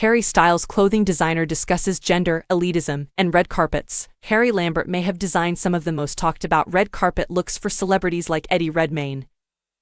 Harry Styles, clothing designer, discusses gender, elitism, and red carpets. Harry Lambert may have designed some of the most talked about red carpet looks for celebrities like Eddie Redmayne,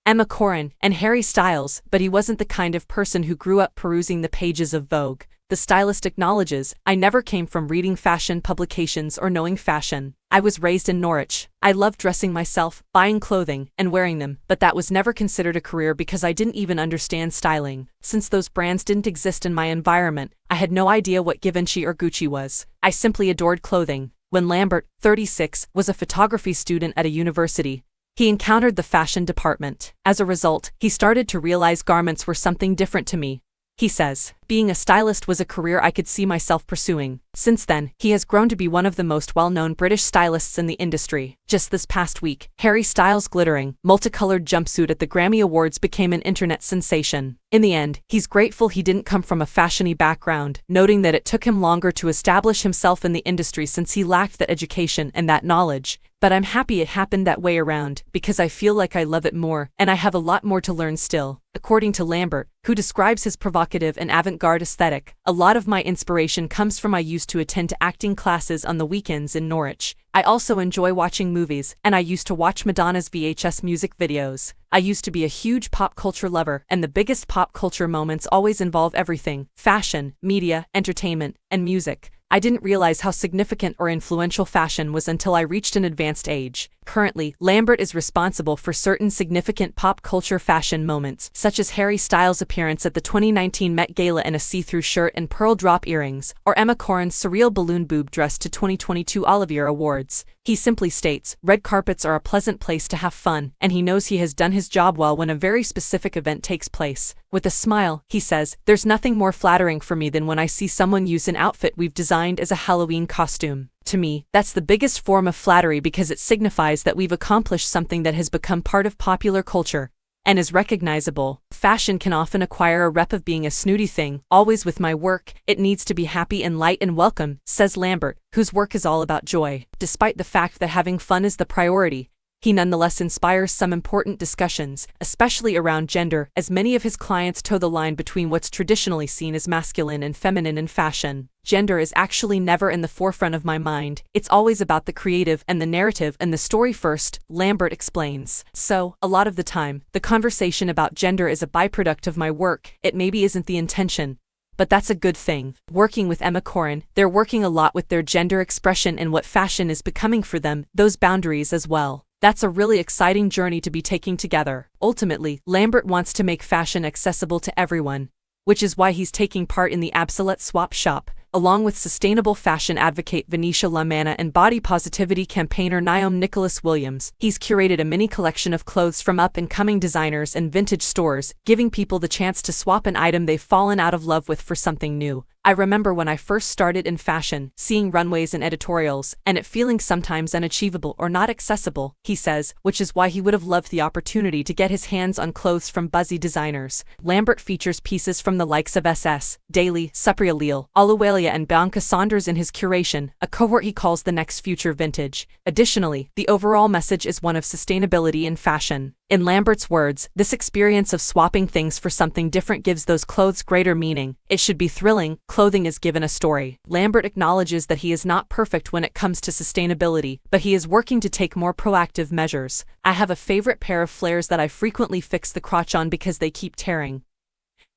Emma Corrin, and Harry Styles, but he wasn't the kind of person who grew up perusing the pages of Vogue. The stylist acknowledges, "I never came from reading fashion publications or knowing fashion. I was raised in Norwich. I loved dressing myself, buying clothing, and wearing them, but that was never considered a career because I didn't even understand styling. Since those brands didn't exist in my environment, I had no idea what Givenchy or Gucci was. I simply adored clothing." When Lambert, 36, was a photography student at a university, he encountered the fashion department. As a result, he started to realize garments were something different to me. He says, "Being a stylist was a career I could see myself pursuing." Since then, he has grown to be one of the most well-known British stylists in the industry. Just this past week, Harry Styles' glittering, multicolored jumpsuit at the Grammy Awards became an internet sensation. In the end, he's grateful he didn't come from a fashion-y background, noting that it took him longer to establish himself in the industry since he lacked that education and that knowledge. "But I'm happy it happened that way around, because I feel like I love it more, and I have a lot more to learn still." According to Lambert, who describes his provocative and avant-garde aesthetic, "A lot of my inspiration comes from I used to attend to acting classes on the weekends in Norwich. I also enjoy watching movies, and I used to watch Madonna's VHS music videos. I used to be a huge pop culture lover, and the biggest pop culture moments always involve everything: fashion, media, entertainment, and music. I didn't realize how significant or influential fashion was until I reached an advanced age." Currently, Lambert is responsible for certain significant pop culture fashion moments, such as Harry Styles' appearance at the 2019 Met Gala in a see-through shirt and pearl drop earrings, or Emma Corrin's surreal balloon boob dress to 2022 Olivier Awards. He simply states, "Red carpets are a pleasant place to have fun, and he knows he has done his job well when a very specific event takes place." With a smile, he says, "There's nothing more flattering for me than when I see someone use an outfit we've designed as a Halloween costume. To me, that's the biggest form of flattery because it signifies that we've accomplished something that has become part of popular culture and is recognizable. Fashion can often acquire a rep of being a snooty thing. Always with my work, it needs to be happy and light and welcome," says Lambert, whose work is all about joy. Despite the fact that having fun is the priority, he nonetheless inspires some important discussions, especially around gender, as many of his clients toe the line between what's traditionally seen as masculine and feminine in fashion. "Gender is actually never in the forefront of my mind. It's always about the creative and the narrative and the story first," Lambert explains. "So, a lot of the time, the conversation about gender is a byproduct of my work. It maybe isn't the intention, but that's a good thing." Working with Emma Corrin, they're working a lot with their gender expression and what fashion is becoming for them, those boundaries as well. That's a really exciting journey to be taking together. Ultimately, Lambert wants to make fashion accessible to everyone, which is why he's taking part in the Absolute Swap Shop, along with sustainable fashion advocate Venetia Lamanna and body positivity campaigner Naomi Nicholas Williams. He's curated a mini collection of clothes from up-and-coming designers and vintage stores, giving people the chance to swap an item they've fallen out of love with for something new. "I remember when I first started in fashion, seeing runways and editorials, and it feeling sometimes unachievable or not accessible," he says, which is why he would have loved the opportunity to get his hands on clothes from buzzy designers. Lambert features pieces from the likes of SS, Daly, Supriya Leal, Aluwalia and Bianca Saunders in his curation, a cohort he calls the next future vintage. Additionally, the overall message is one of sustainability in fashion. In Lambert's words, "This experience of swapping things for something different gives those clothes greater meaning. It should be thrilling. Clothing is given a story." Lambert acknowledges that he is not perfect when it comes to sustainability, but he is working to take more proactive measures. "I have a favorite pair of flares that I frequently fix the crotch on because they keep tearing.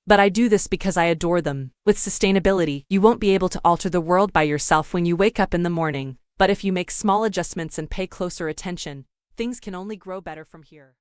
But I do this because I adore them." With sustainability, you won't be able to alter the world by yourself when you wake up in the morning. But if you make small adjustments and pay closer attention, things can only grow better from here.